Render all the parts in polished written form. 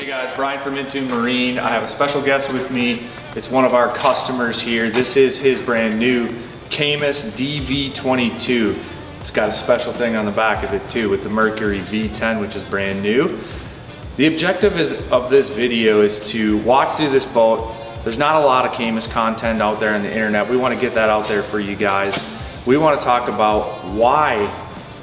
Hey guys, Brian from Intune Marine. I have a special guest with me. It's one of our customers here. This is his brand new Caymus DV22. It's got a special thing on the back of it too with the Mercury V10, which is brand new. The objective of this video is to walk through this boat. There's not a lot of Caymus content out there on the internet. We want to get that out there for you guys. We want to talk about why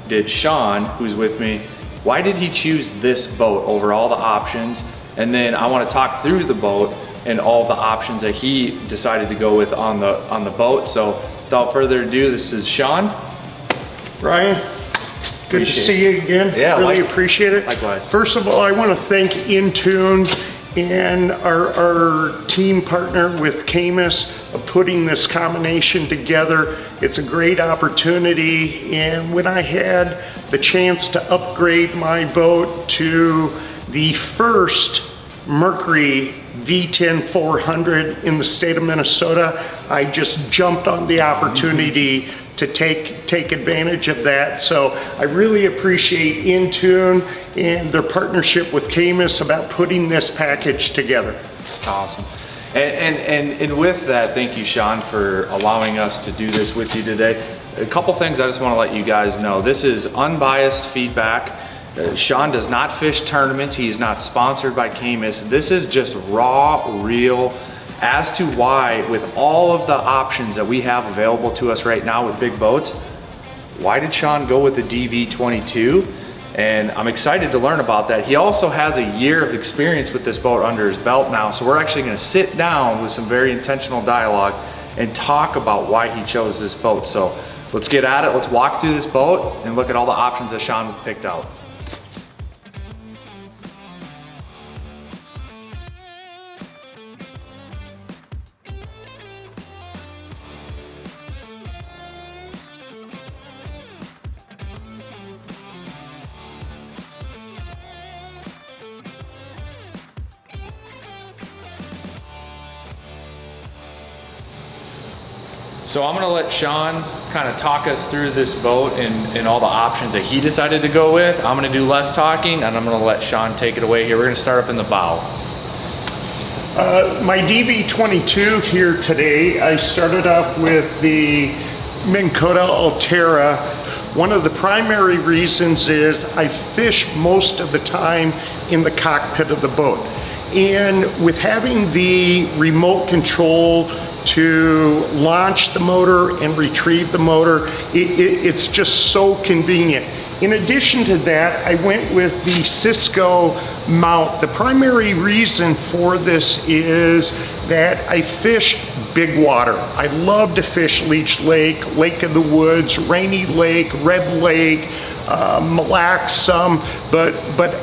did Shawn, who's with me, why did he choose this boat over all the options? And then I want to talk through the boat and all the options that he decided to go with on the boat. So without further ado, this is Shawn. Ryan, good to see you again. Yeah, really appreciate it. Likewise. First of all, I want to thank Intune and our team partner with Caymus of putting this combination together. It's a great opportunity, and when I had the chance to upgrade my boat to the first Mercury V10 400 in the state of Minnesota, I just jumped on the opportunity to take advantage of that. So I really appreciate Intune and their partnership with Caymus about putting this package together. Awesome. And with that, thank you, Shawn, for allowing us to do this with you today. A couple things I just want to let you guys know. This is unbiased feedback. Shawn does not fish tournaments. He's not sponsored by Caymus. This is just raw, real, as to why, with all of the options that we have available to us right now with big boats, why did Shawn go with the DV22? And I'm excited to learn about that. He also has a year of experience with this boat under his belt now, so we're actually gonna sit down with some very intentional dialogue and talk about why he chose this boat. So let's get at it. Let's walk through this boat and look at all the options that Shawn picked out. So I'm gonna let Shawn kind of talk us through this boat and all the options that he decided to go with. I'm gonna do less talking and I'm gonna let Shawn take it away here. We're gonna start up in the bow. My DV22 here today, I started off with the Minn Kota Altera. One of the primary reasons is I fish most of the time in the cockpit of the boat. And with having the remote control to launch the motor and retrieve the motor, it's just so convenient. In addition to that, I went with the Cisco mount. The primary reason for this is that I fish big water. I love to fish Leech Lake, Lake of the Woods, Rainy Lake, Red Lake, Mille Lacs some, but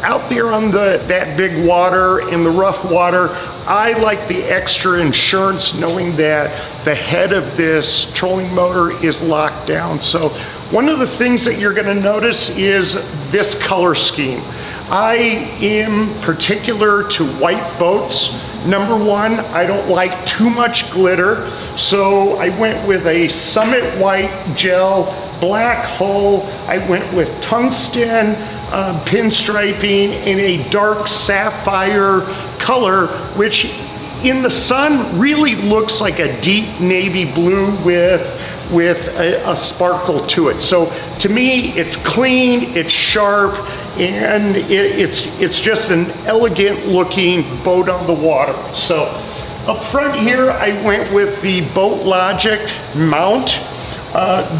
out there on that big water and the rough water, I like the extra insurance knowing that the head of this trolling motor is locked down. So one of the things that you're gonna notice is this color scheme. I am particular to white boats. Number one, I don't like too much glitter, so I went with a Summit White gel, black hull. I went with tungsten pinstriping in a dark sapphire color, which in the sun really looks like a deep navy blue with a sparkle to it. So to me, it's clean, it's sharp, and it's just an elegant looking boat on the water. So up front here, I went with the Boat Logic mount.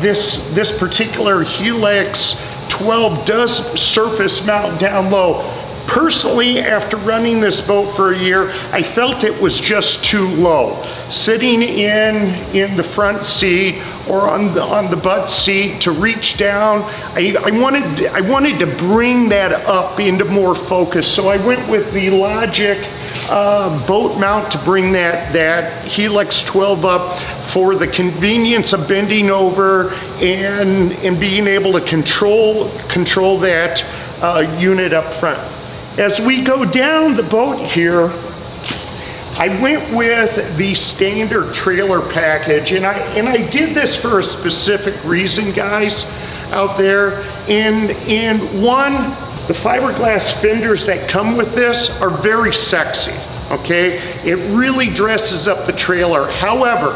This particular Helix 12 does surface mount down low. Personally, after running this boat for a year, I felt it was just too low. Sitting in the front seat or on the butt seat to reach down, I wanted to bring that up into more focus. So I went with the Logic boat mount to bring that Helix 12 up for the convenience of bending over and being able to control that unit up front. As we go down the boat here, I went with the standard trailer package, and I did this for a specific reason, guys, out there. And one, The fiberglass fenders that come with this are very sexy, okay? It really dresses up the trailer. However,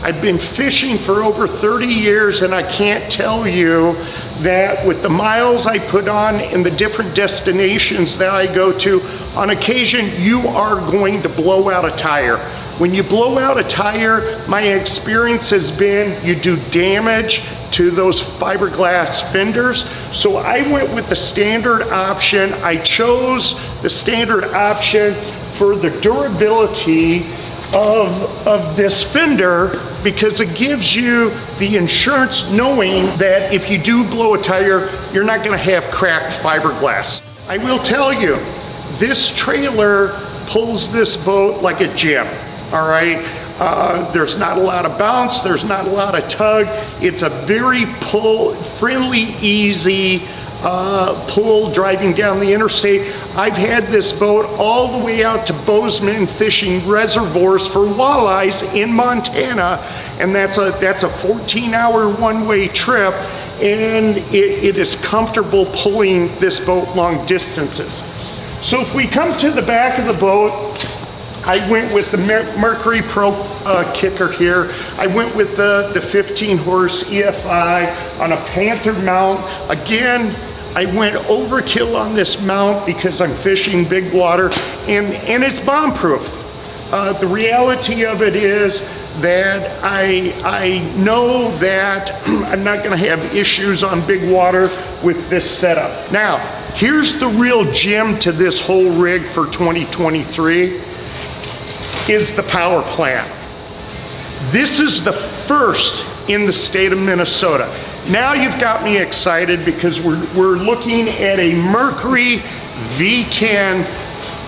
I've been fishing for over 30 years and I can't tell you that with the miles I put on and the different destinations that I go to, on occasion you are going to blow out a tire. When you blow out a tire, my experience has been you do damage to those fiberglass fenders. So I went with the standard option. I chose the standard option for the durability of this fender because it gives you the insurance knowing that if you do blow a tire, you're not gonna have cracked fiberglass. I will tell you, this trailer pulls this boat like a gym, all right? There's not a lot of bounce, there's not a lot of tug. It's a very friendly, easy pull driving down the interstate. I've had this boat all the way out to Bozeman fishing reservoirs for walleyes in Montana, and that's a 14-hour one-way trip, and it is comfortable pulling this boat long distances. So if we come to the back of the boat, I went with the Mercury Pro kicker here. I went with the 15 horse EFI on a Panther mount. Again, I went overkill on this mount because I'm fishing big water and it's bomb proof. The reality of it is that I know that I'm not gonna have issues on big water with this setup. Now, here's the real gem to this whole rig for 2023 is the power plant. This is the first in the state of Minnesota. Now you've got me excited because we're looking at a Mercury V10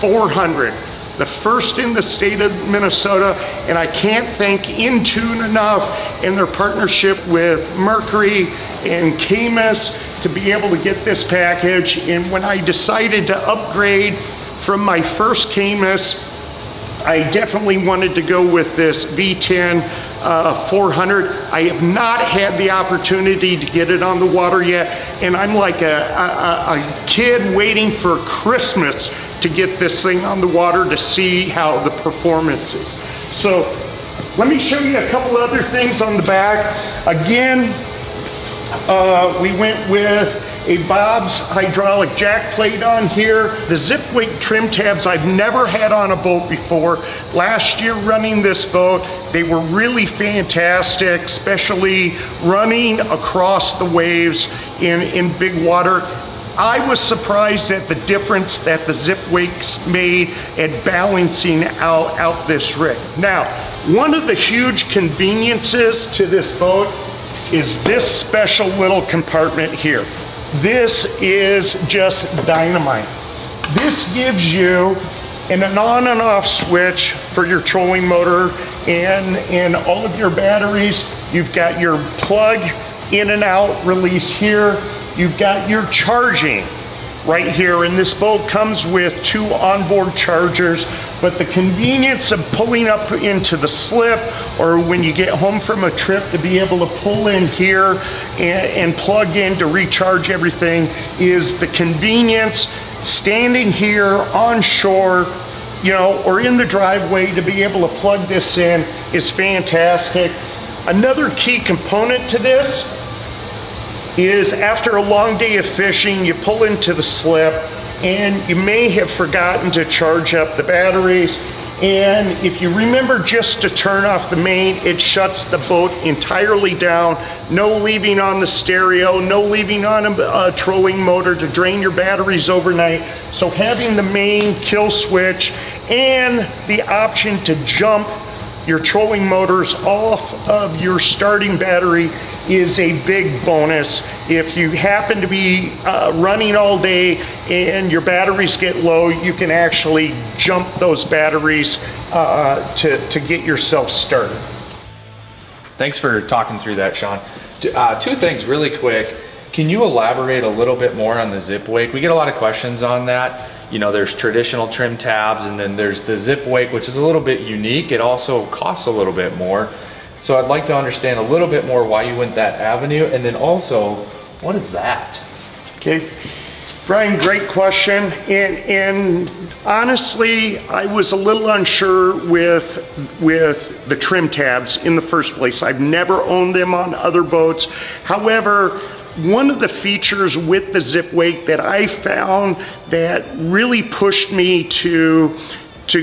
400, the first in the state of Minnesota, and I can't thank Intune enough in their partnership with Mercury and Caymus to be able to get this package. And when I decided to upgrade from my first Caymus, I definitely wanted to go with this V10 400. I have not had the opportunity to get it on the water yet, and I'm like a kid waiting for Christmas to get this thing on the water to see how the performance is. So let me show you a couple other things on the back. Again, we went with a Bob's hydraulic jack plate on here. The zip weight trim tabs I've never had on a boat before. Last year running this boat, they were really fantastic, especially running across the waves in big water. I was surprised at the difference that the zip weights made at balancing out this rig. Now, one of the huge conveniences to this boat is this special little compartment here. This is just dynamite. This gives you an on and off switch for your trolling motor and all of your batteries. You've got your plug in and out release here. You've got your charging right here, and this boat comes with 2 onboard chargers, but the convenience of pulling up into the slip or when you get home from a trip to be able to pull in here and plug in to recharge everything is the convenience. Standing here on shore, you know, or in the driveway to be able to plug this in is fantastic. Another key component to this is after a long day of fishing, you pull into the slip and you may have forgotten to charge up the batteries. And if you remember just to turn off the main, it shuts the boat entirely down. No leaving on the stereo, no leaving on a trolling motor to drain your batteries overnight. So having the main kill switch and the option to jump your trolling motors off of your starting battery is a big bonus. If you happen to be running all day and your batteries get low, you can actually jump those batteries to get yourself started. Thanks for talking through that, Shawn. 2 things really quick. Can you elaborate a little bit more on the zip wake? We get a lot of questions on that. You know, there's traditional trim tabs and then there's the zip wake, which is a little bit unique. It also costs a little bit more. So I'd like to understand a little bit more why you went that avenue, and then also, what is that? Okay, Brian, great question. And honestly, I was a little unsure with the trim tabs in the first place. I've never owned them on other boats. However, one of the features with the zip wake that I found that really pushed me to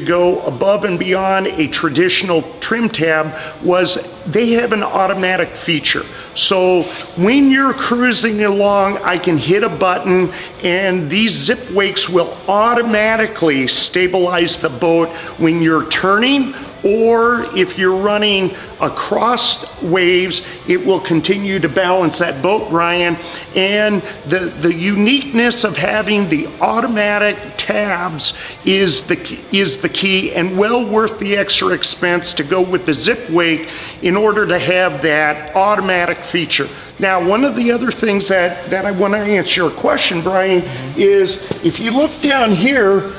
go above and beyond a traditional trim tab was they have an automatic feature. So when you're cruising along, I can hit a button and these zip wakes will automatically stabilize the boat when you're turning, or if you're running across waves, it will continue to balance that boat, Brian. And the uniqueness of having the automatic tabs is the key, and well worth the extra expense to go with the zip wake in order to have that automatic feature. Now, one of the other things that I want to answer your question, Brian, is if you look down here,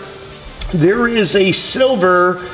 there is a silver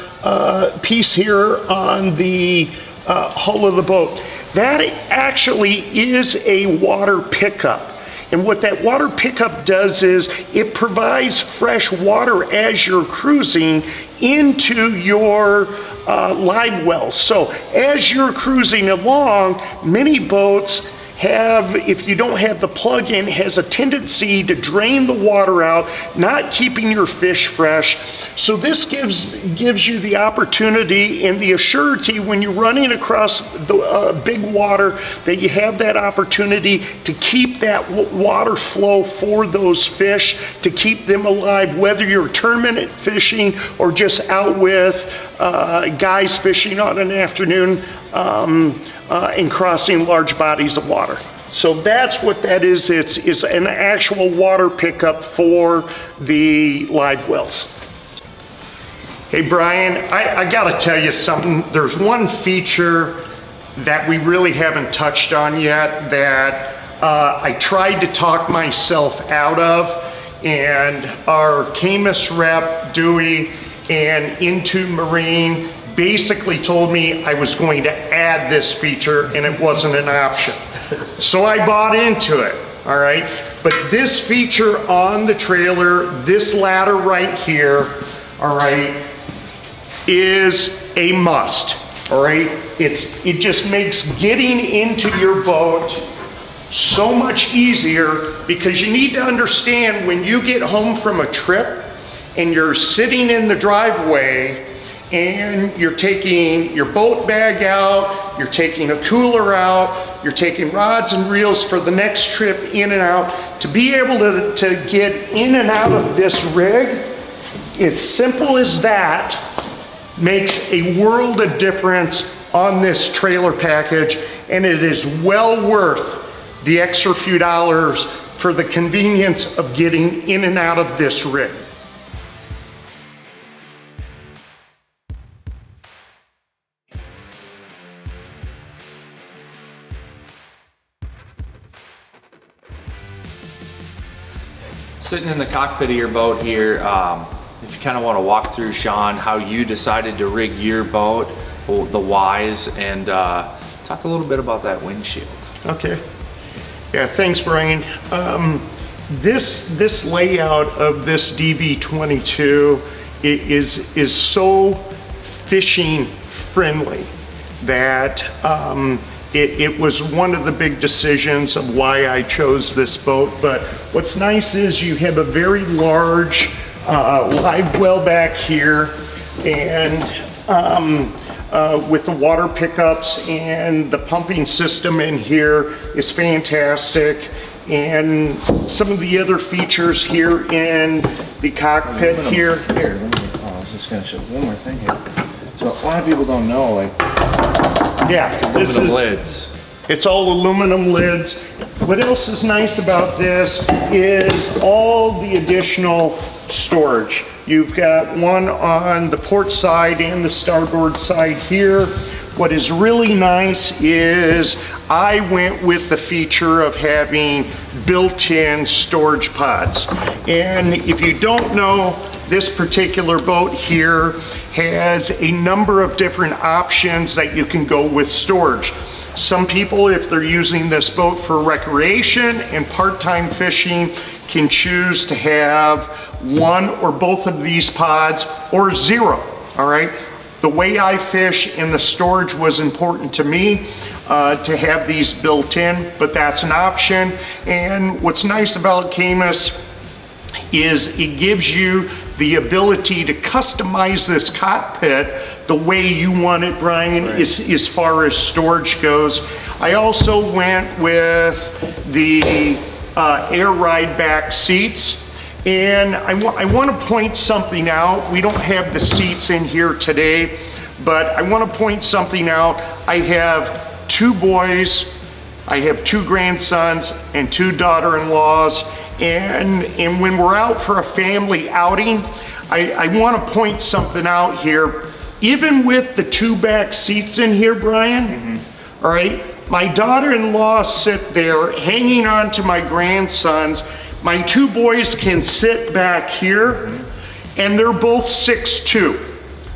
piece here on the hull of the boat. That actually is a water pickup. And what that water pickup does is it provides fresh water as you're cruising into your live wells. So as you're cruising along, many boats have, if you don't have the plug-in, has a tendency to drain the water out, not keeping your fish fresh. So this gives you the opportunity and the assurity when you're running across the big water that you have that opportunity to keep that water flow for those fish, to keep them alive, whether you're tournament fishing or just out with guys fishing on an afternoon and crossing large bodies of water. So that's what that is. It's an actual water pickup for the live wells. Hey Brian, I gotta tell you something. There's one feature that we really haven't touched on yet that I tried to talk myself out of, and our Caymus rep, Dewey, and Into Marine basically told me I was going to add this feature and it wasn't an option. So I bought into it, all right? But this feature on the trailer, this ladder right here, all right, is a must, all right? It just makes getting into your boat so much easier, because you need to understand when you get home from a trip and you're sitting in the driveway and you're taking your boat bag out, you're taking a cooler out, you're taking rods and reels for the next trip in and out, to be able to get in and out of this rig, as simple as that, makes a world of difference on this trailer package, and it is well worth the extra few dollars for the convenience of getting in and out of this rig. Sitting in the cockpit of your boat here, if you kind of want to walk through, Shawn, how you decided to rig your boat, the whys, and talk a little bit about that windshield. Okay. Yeah, thanks, Brian. This layout of this DV22 is so fishing friendly that it was one of the big decisions of why I chose this boat. But what's nice is you have a very large live well back here, and with the water pickups, and the pumping system in here is fantastic. And some of the other features here in the cockpit here. Here, I was just gonna show one more thing here. So a lot of people don't know, like, yeah, this is lids. It's all aluminum lids. What else is nice about this is all the additional storage. You've got one on the port side and the starboard side here. What is really nice is I went with the feature of having built-in storage pods. And if you don't know, this particular boat here has a number of different options that you can go with storage. Some people, if they're using this boat for recreation and part-time fishing, can choose to have one or both of these pods or zero, all right? The way I fish and the storage was important to me to have these built in, but that's an option. And what's nice about Caymus is it gives you the ability to customize this cockpit the way you want it, Brian, right, as far as storage goes. I also went with the air ride back seats. And I want to point something out. We don't have the seats in here today, but I want to point something out. I have 2 boys, I have 2 grandsons and 2 daughter-in-laws. And when we're out for a family outing, I want to point something out here. Even with the 2 back seats in here, Brian, all right, my daughter-in-law sit there hanging on to my grandsons. My 2 boys can sit back here, and they're both 6'2",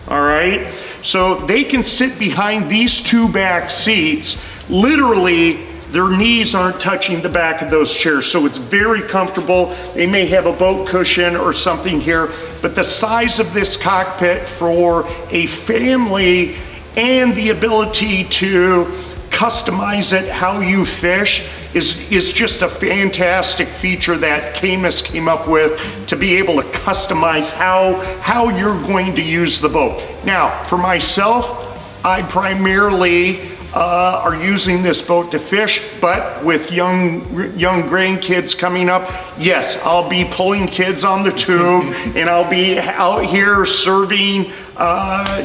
all right? So they can sit behind these 2 back seats. Literally, their knees aren't touching the back of those chairs, so it's very comfortable. They may have a boat cushion or something here, but the size of this cockpit for a family and the ability to customize it how you fish is just a fantastic feature that Caymus came up with to be able to customize how you're going to use the boat. Now, for myself, I primarily are using this boat to fish, but with young grandkids coming up, yes, I'll be pulling kids on the tube and I'll be out here serving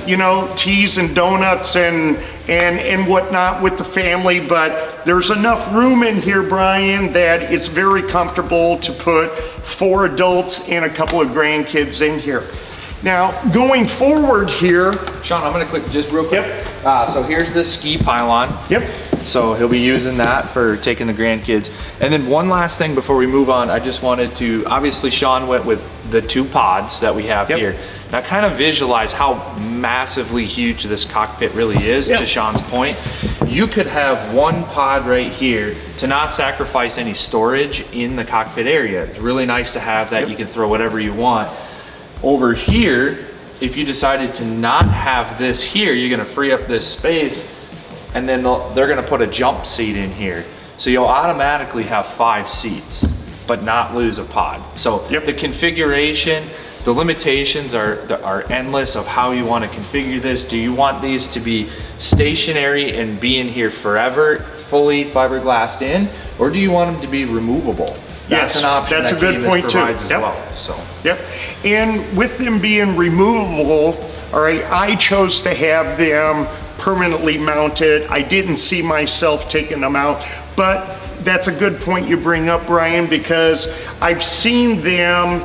you know, teas and donuts and whatnot with the family, but there's enough room in here, Brian, that it's very comfortable to put 4 adults and a couple of grandkids in here. Now, going forward here. Shawn, I'm gonna click just real quick. Yep. So here's the ski pylon. Yep. So he'll be using that for taking the grandkids. And then one last thing before we move on, I just wanted to, obviously Shawn went with the 2 pods that we have here. Now kind of visualize how massively huge this cockpit really is, to Shawn's point. You could have 1 pod right here to not sacrifice any storage in the cockpit area. It's really nice to have that. You can throw whatever you want. Over here, if you decided to not have this here, you're gonna free up this space, and then they're gonna put a jump seat in here. So you'll automatically have 5 seats, but not lose a pod. So the configuration, the limitations are endless of how you wanna configure this. Do you want these to be stationary and be in here forever, fully fiberglassed in, or do you want them to be removable? That's an option. That's that a good Caymus point too. provides as well. So. And with them being removable, all right, I chose to have them permanently mounted. I didn't see myself taking them out, but that's a good point you bring up, Brian, because I've seen them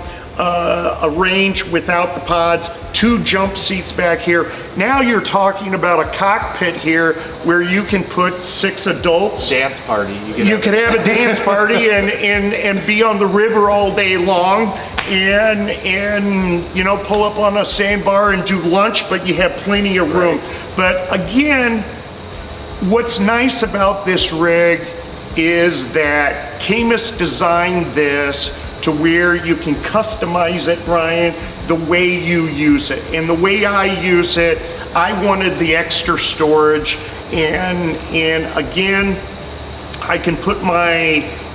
arrange without the pods, 2 jump seats back here. Now you're talking about a cockpit here where you can put 6 adults. Dance party. You could have a dance party and be on the river all day long and you know, pull up on a sandbar and do lunch, but you have plenty of room. But again, what's nice about this rig is that Caymus designed this to where you can customize it, Brian, the way you use it. And the way I use it, I wanted the extra storage, and again, I can put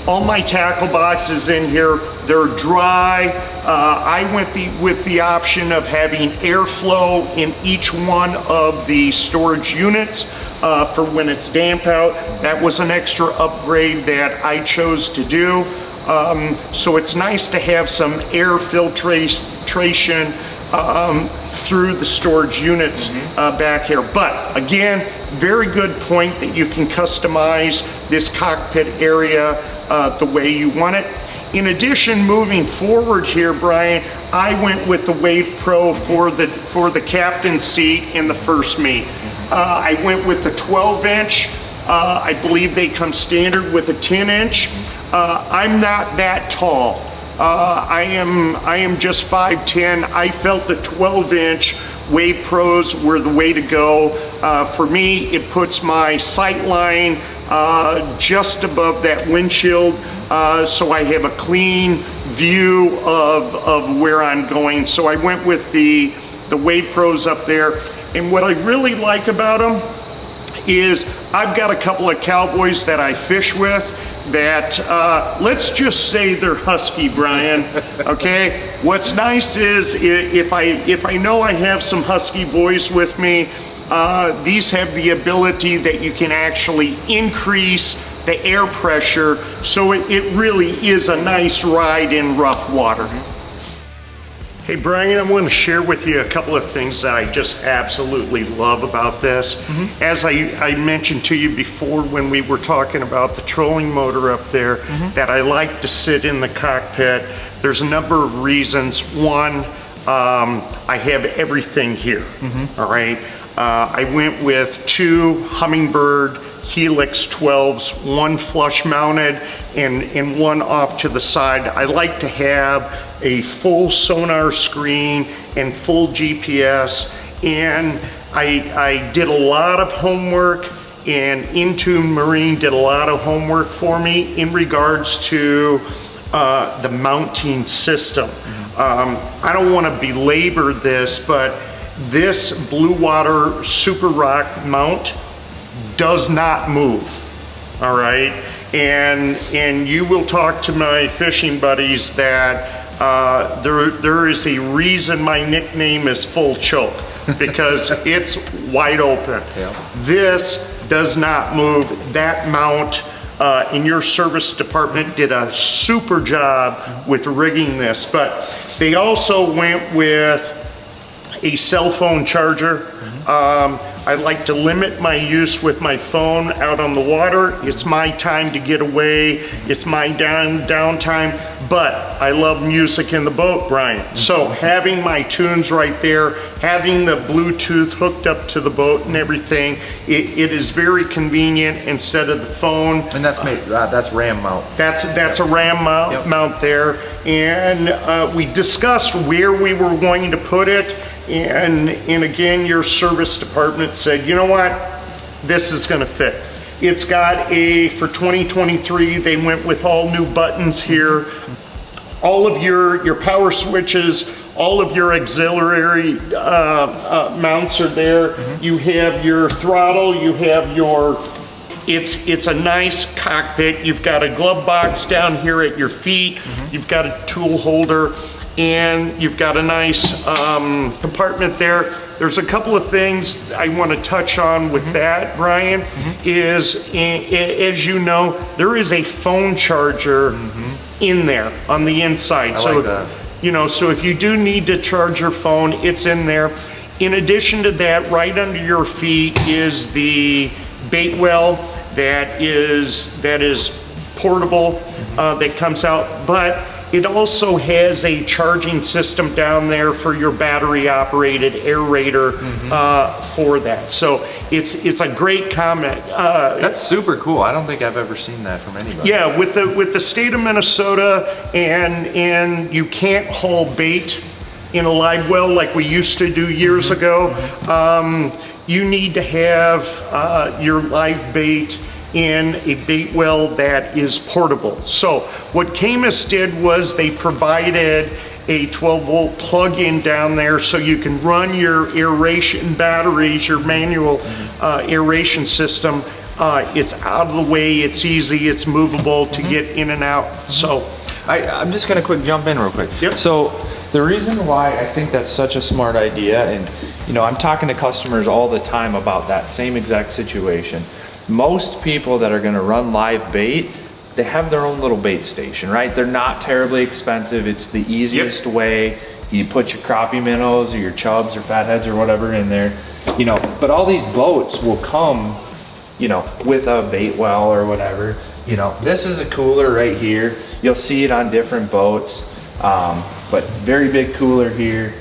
all my tackle boxes in here. They're dry. I went with the option of having airflow in each one of the storage units for when it's damp out. That was an extra upgrade that I chose to do. So it's nice to have some air filtration through the storage units back here. But again, very good point that you can customize this cockpit area the way you want it. In addition, moving forward here, Brian, I went with the Wave Pro for the captain's seat in the first meet. I went with the 12-inch. I believe they come standard with a 10-inch. I'm not that tall. I am just 5'10". I felt the 12-inch Wave Pros were the way to go. For me, it puts my sight line just above that windshield, so I have a clean view of where I'm going. So I went with the Wade Pros up there. And what I really like about them is I've got a couple of cowboys that I fish with that, let's just say they're husky, Brian, okay? What's nice is if I know I have some husky boys with me, these have the ability that you can actually increase the air pressure, so it really is a nice ride in rough water. Hey Brian, I want to share with you a couple of things that I just absolutely love about this. As I mentioned to you before when we were talking about the trolling motor up there, that I like to sit in the cockpit. There's a number of reasons. One, I have everything here, all right? I went with 2 Humminbird Helix 12s, one flush mounted and one off to the side. I like to have a full sonar screen and full GPS, and I did a lot of homework, and Intune Marine did a lot of homework for me in regards to the mounting system. I don't want to belabor this, but this Blue Water Super Rock mount does not move, all right? And you will talk to my fishing buddies that there is a reason my nickname is Full Choke, because it's wide open. This does not move. That mount in your service department did a super job with rigging this, but they also went with a cell phone charger. I like to limit my use with my phone out on the water. It's my time to get away. It's my downtime, but I love music in the boat, Brian. So having my tunes right there, having the Bluetooth hooked up to the boat and everything, it is very convenient instead of the phone. And that's RAM mount. That's a RAM mount there. And we discussed where we were going to put it. And again, your service department said, you know what, this is gonna fit. It's got for 2023, they went with all new buttons here. All of your power switches, all of your auxiliary mounts are there. You have your throttle, you have your, it's a nice cockpit. You've got a glove box down here at your feet. You've got a tool holder, and you've got a nice compartment there. There's a couple of things I want to touch on with that, Brian, is, as you know, there is a phone charger in there on the inside. I like that. You know, so if you do need to charge your phone, it's in there. In addition to that, right under your feet is the bait well that is portable, that comes out, but it also has a charging system down there for your battery operated aerator for that. So it's a great comment. That's super cool. I don't think I've ever seen that from anybody. Yeah, with the state of Minnesota, and you can't haul bait in a live well like we used to do years ago. You need to have your live bait in a bait well that is portable. So what Caymus did was they provided a 12-volt plug-in down there so you can run your aeration batteries, your manual aeration system. It's out of the way, it's easy, it's movable to get in and out. So I'm just gonna quick jump in real quick. Yep. So the reason why I think that's such a smart idea, and you know, I'm talking to customers all the time about that same exact situation. Most people that are gonna run live bait, they have their own little bait station, right? They're not terribly expensive. It's the easiest way. You put your crappie minnows or your chubs or fatheads or whatever in there, you know, but all these boats will come, you know, with a bait well or whatever. You know, this is a cooler right here. You'll see it on different boats, but very big cooler here.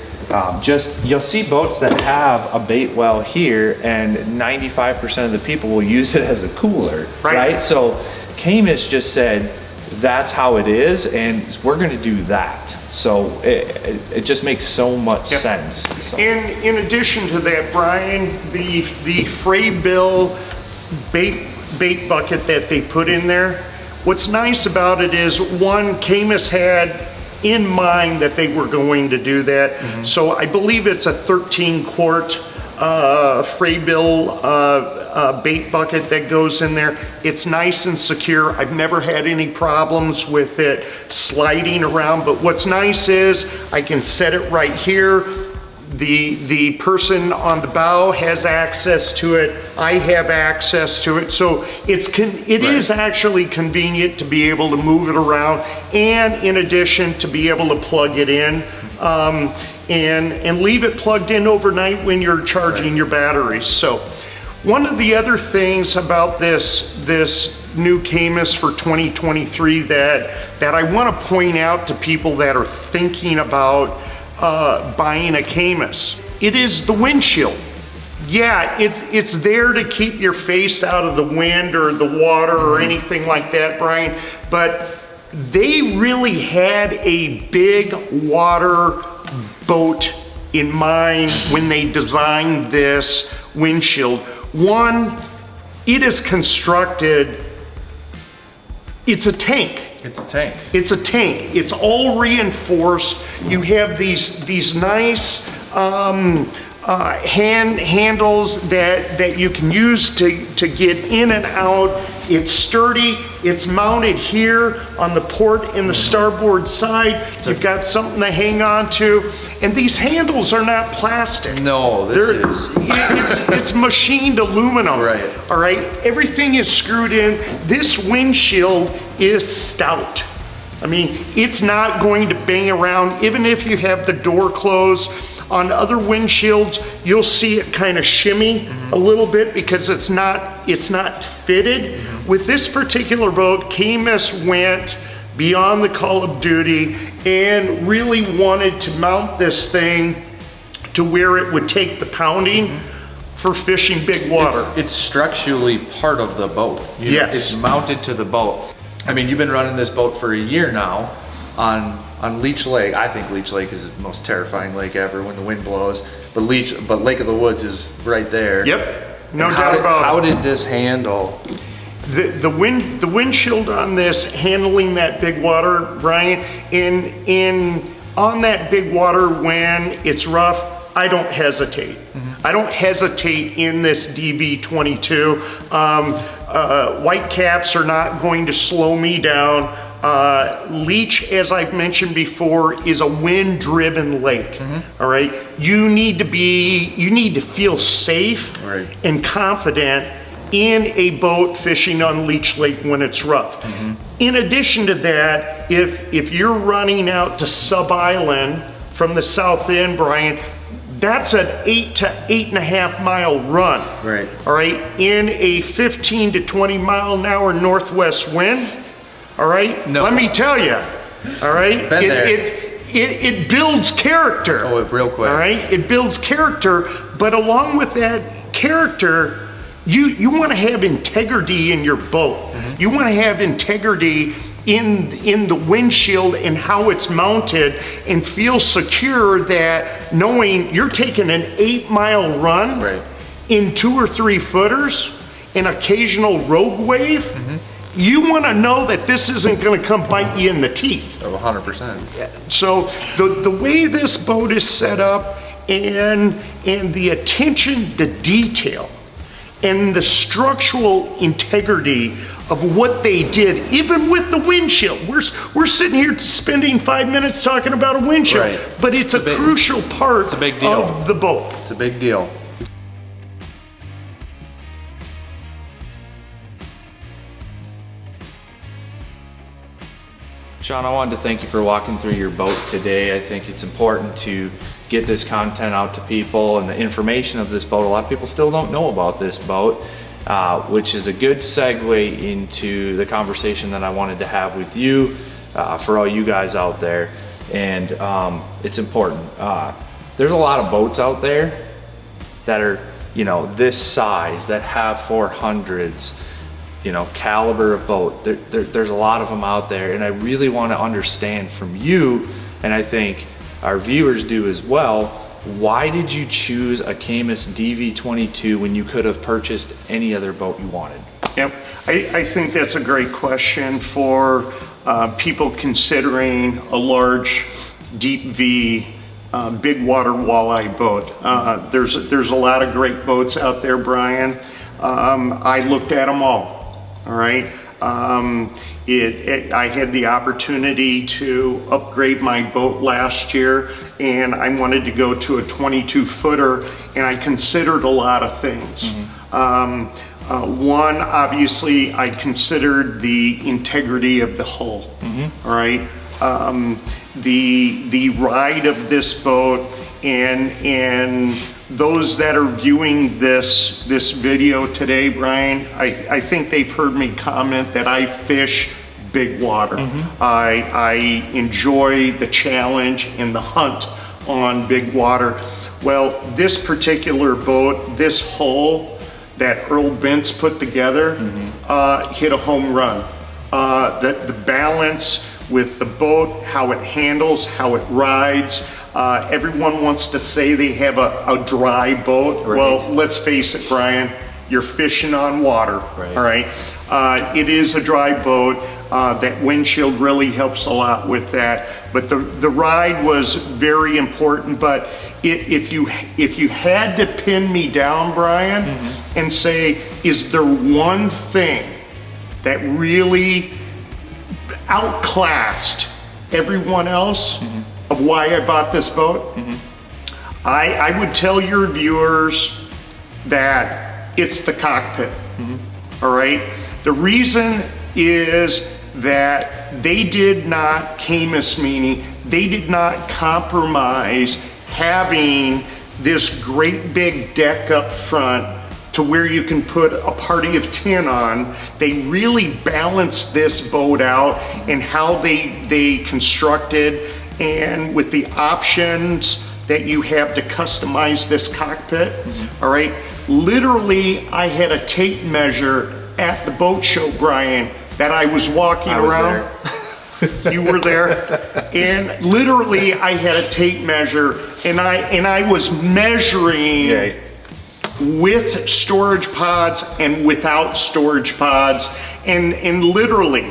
You'll see boats that have a bait well here, and 95% of the people will use it as a cooler, right? So Caymus just said, that's how it is, and we're gonna do that. So it just makes so much sense. So. And in addition to that, Brian, the Fraybill bait bait bucket that they put in there. What's nice about it is, one, Caymus had in mind that they were going to do that. So I believe it's a 13-quart Fraybill bait bucket that goes in there. It's nice and secure. I've never had any problems with it sliding around, but what's nice is I can set it right here. The person on the bow has access to it. I have access to it. So it is actually convenient to be able to move it around, and in addition to be able to plug it in and leave it plugged in overnight when you're charging your batteries. So one of the other things about this new Caymus for 2023 that I want to point out to people that are thinking about buying a Caymus, it is the windshield. Yeah, it's there to keep your face out of the wind or the water or anything like that, Brian, but they really had a big water boat in mind when they designed this windshield. One, it is constructed, it's a tank. It's a tank. It's a tank. It's all reinforced. You have these nice handles that you can use to get in and out. It's sturdy. It's mounted here on the port in the starboard side. You've got something to hang on to. And these handles are not plastic. No, it's machined aluminum. Right. All right. Everything is screwed in. This windshield is stout. I mean, it's not going to bang around, even if you have the door closed. On other windshields, you'll see it kind of shimmy a little bit because it's not fitted. With this particular boat, Caymus went beyond the call of duty and really wanted to mount this thing to where it would take the pounding for fishing big water. It's structurally part of the boat. Yes. It's mounted to the boat. I mean, you've been running this boat for a year now on Leech Lake. I think Leech Lake is the most terrifying lake ever when the wind blows. But Lake of the Woods is right there. Yep, no doubt about it. How did this handle? The windshield on this, handling that big water, Brian, on that big water when it's rough, I don't hesitate. I don't hesitate in this DV22. White caps are not going to slow me down. Leech, as I've mentioned before, is a wind-driven lake. All right, you need to feel safe and confident in a boat fishing on Leech Lake when it's rough. In addition to that, if you're running out to Sub Island from the south end, Brian, that's an 8 to 8.5 mile run. Right. All right, in a 15 to 20 mile an hour northwest wind. All right, no. Let me tell you. All right, Been there. It builds character. Oh, real quick. All right, it builds character, but along with that character, you want to have integrity in your boat. You want to have integrity in the windshield and how it's mounted, and feel secure that knowing you're taking an 8 mile run in 2 or 3 footers, an occasional rogue wave. You want to know that this isn't going to come bite you in the teeth. Oh, 100%. So the way this boat is set up, and the attention to detail and the structural integrity of what they did, even with the windshield. We're sitting here spending 5 minutes talking about a windshield, but it's a crucial part of the boat. It's a big deal. Shawn, I wanted to thank you for walking through your boat today. I think it's important to get this content out to people and the information of this boat. A lot of people still don't know about this boat, which is a good segue into the conversation that I wanted to have with you, for all you guys out there. And it's important. There's a lot of boats out there that are, this size, that have 400s, caliber of boat. There's a lot of them out there, and I really want to understand from you, and I think our viewers do as well, why did you choose a Caymus DV22 when you could have purchased any other boat you wanted? Yep. I think that's a great question for people considering a large, deep V, big water walleye boat. There's a lot of great boats out there, Brian. I looked at them all right? I had the opportunity to upgrade my boat last year, and I wanted to go to a 22-footer, and I considered a lot of things. One, obviously, I considered the integrity of the hull, all right? The ride of this boat, and those that are viewing this video today, Brian, I think they've heard me comment that I fish big water. I enjoy the challenge and the hunt on big water. Well, this particular boat, this hull that Earl Bentz put together, hit a home run. The balance with the boat, how it handles, how it rides. Everyone wants to say they have a dry boat. Right. Well, let's face it, Brian, you're fishing on water, all right? It is a dry boat. That windshield really helps a lot with that. But the ride was very important. But if you had to pin me down, Brian, and say, is there one thing that really outclassed everyone else of why I bought this boat, I would tell your viewers that it's the cockpit, all right? The reason is that they did not, Caymus meaning, they did not compromise having this great big deck up front to where you can put a party of 10 on. They really balanced this boat out and how they constructed, and with the options that you have to customize this cockpit, all right? Literally, I had a tape measure at the boat show, Brian, that I was walking around. You were there. And literally, I had a tape measure, and I was measuring with storage pods and without storage pods, and literally,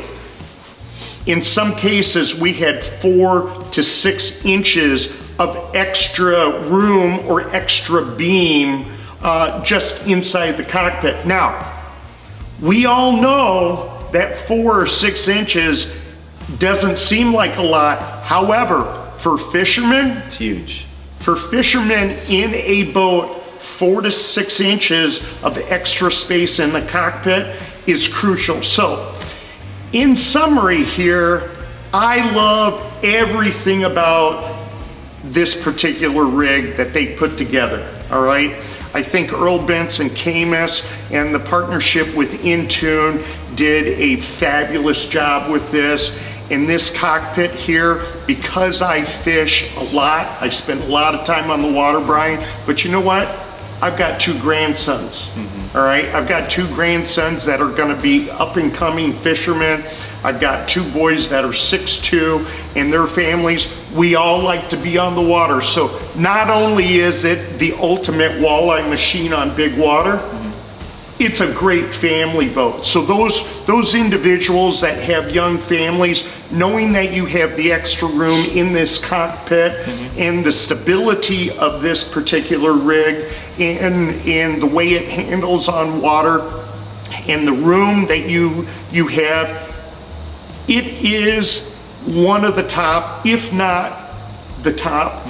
in some cases, we had 4 to 6 inches of extra room or extra beam just inside the cockpit. Now, we all know that 4 or 6 inches doesn't seem like a lot. However, for fishermen, it's huge. For fishermen in a boat, 4 to 6 inches of extra space in the cockpit is crucial. So, in summary here, I love everything about this particular rig that they put together, all right? I think Earl Bentz and Caymus and the partnership with Intune did a fabulous job with this. In this cockpit here, because I fish a lot, I spend a lot of time on the water, Brian, but you know what? I've got 2 grandsons, all right? I've got 2 grandsons that are gonna be up and coming fishermen. I've got 2 boys that are 6'2", and their families. We all like to be on the water. So not only is it the ultimate walleye machine on big water, it's a great family boat. So those individuals that have young families, knowing that you have the extra room in this cockpit and the stability of this particular rig and the way it handles on water and the room that you have, it is one of the top, if not the top,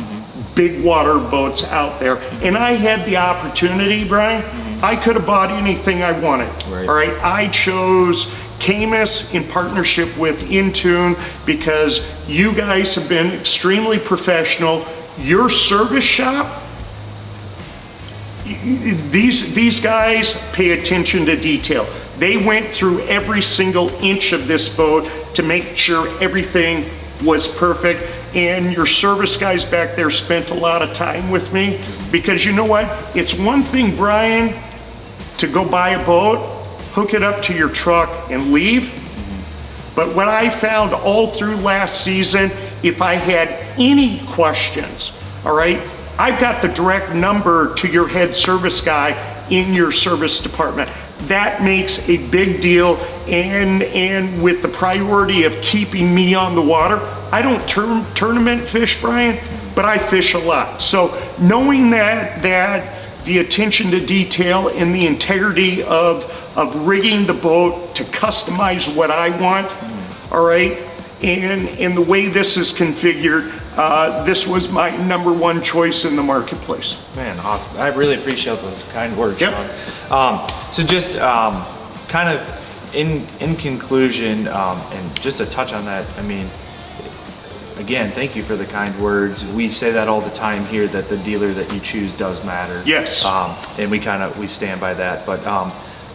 big water boats out there. And I had the opportunity, Brian, I could have bought anything I wanted, all right? I chose Caymus in partnership with Intune because you guys have been extremely professional. Your service shop, these guys pay attention to detail. They went through every single inch of this boat to make sure everything was perfect. And your service guys back there spent a lot of time with me, because you know what? It's one thing, Brian, to go buy a boat, hook it up to your truck and leave. But what I found all through last season, if I had any questions, all right, I've got the direct number to your head service guy in your service department. That makes a big deal, and with the priority of keeping me on the water, I don't tournament fish, Brian, but I fish a lot. So knowing that the attention to detail and the integrity of rigging the boat to customize what I want, all right, and the way this is configured, this was my #1 choice in the marketplace. Man, awesome. I really appreciate those kind words, Yep. Shawn. So just kind of in conclusion, and just to touch on that, I mean, again, thank you for the kind words. We say that all the time here, that the dealer that you choose does matter. Yes. And we stand by that. But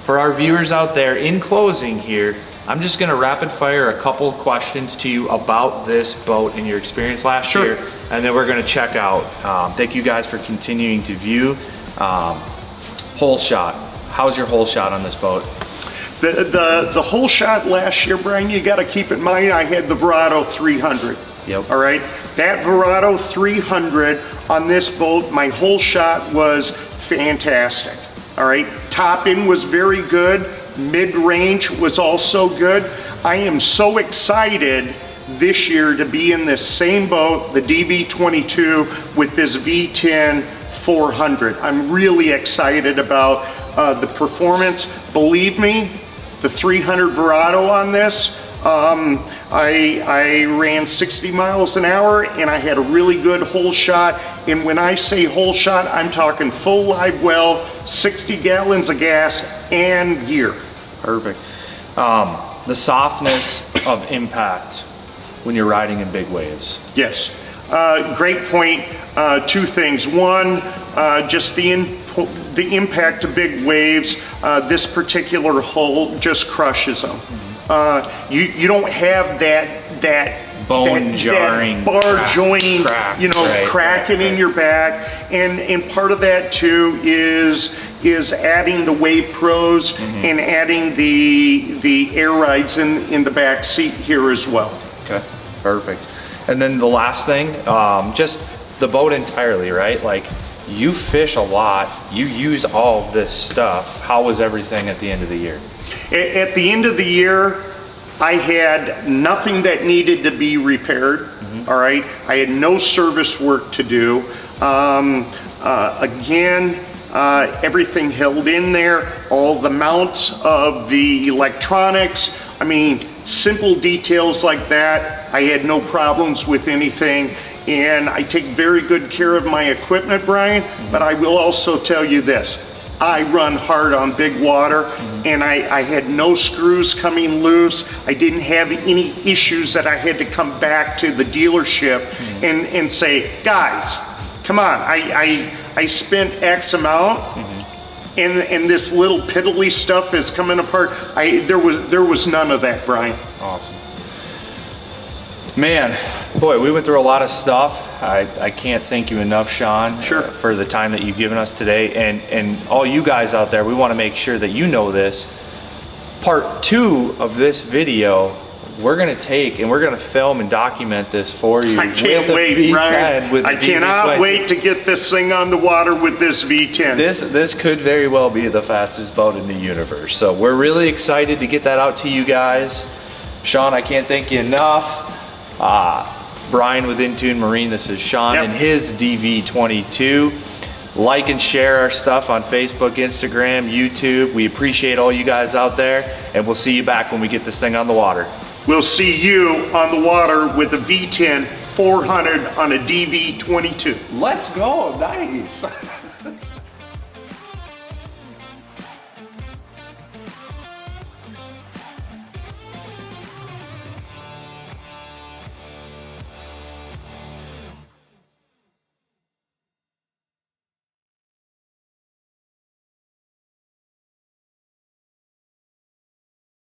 for our viewers out there, in closing here, I'm just gonna rapid fire a couple questions to you about this boat and your experience last Sure. year, and then we're gonna check out. Thank you guys for continuing to view. Hole shot. How's your hole shot on this boat? The whole shot last year, Brian, you got to keep in mind I had the Verado 300. Yep. All right, that Verado 300 on this boat, my whole shot was fantastic. All right, top end was very good. Mid-range was also good. I am so excited this year to be in this same boat, the DV22, with this V10 400. I'm really excited about the performance. Believe me, the 300 Verado on this, I ran 60 miles an hour and I had a really good hole shot. And when I say hole shot, I'm talking full live well, 60 gallons of gas and gear. Perfect. The softness of impact when you're riding in big waves. Yes. Great point. Two things. One, just the impact of big waves. This particular hull just crushes them. You don't have that Bone jarring, bar joint, crack, cracking in your back, and part of that too is adding the Wave Pros and adding the air rides in the back seat here as well. Okay, perfect. And then the last thing, just the boat entirely, right? Like, you fish a lot, you use all of this stuff. How was everything at the end of the year? At the end of the year, I had nothing that needed to be repaired, all right? I had no service work to do. Everything held in there, all the mounts of the electronics, I mean, simple details like that. I had no problems with anything, and I take very good care of my equipment, Brian, but I will also tell you this. I run hard on big water, and I had no screws coming loose. I didn't have any issues that I had to come back to the dealership and say, guys, come on, I spent X amount, and this little piddly stuff is coming apart. There was none of that, Brian. Awesome. Man, boy, we went through a lot of stuff. I can't thank you enough, Shawn, Sure. for the time that you've given us today. And all you guys out there, we want to make sure that you know this. Part 2 of this video, we're going to take and we're going to film and document this for you. I can't wait, Brian. I cannot wait to get this thing on the water with this V10. This could very well be the fastest boat in the universe. So we're really excited to get that out to you guys. Shawn, I can't thank you enough. Brian with Intune Marine, this is Shawn and his DV22. Like and share our stuff on Facebook, Instagram, YouTube. We appreciate all you guys out there, and we'll see you back when we get this thing on the water. We'll see you on the water with a V10 400 on a DV22. Let's go, nice.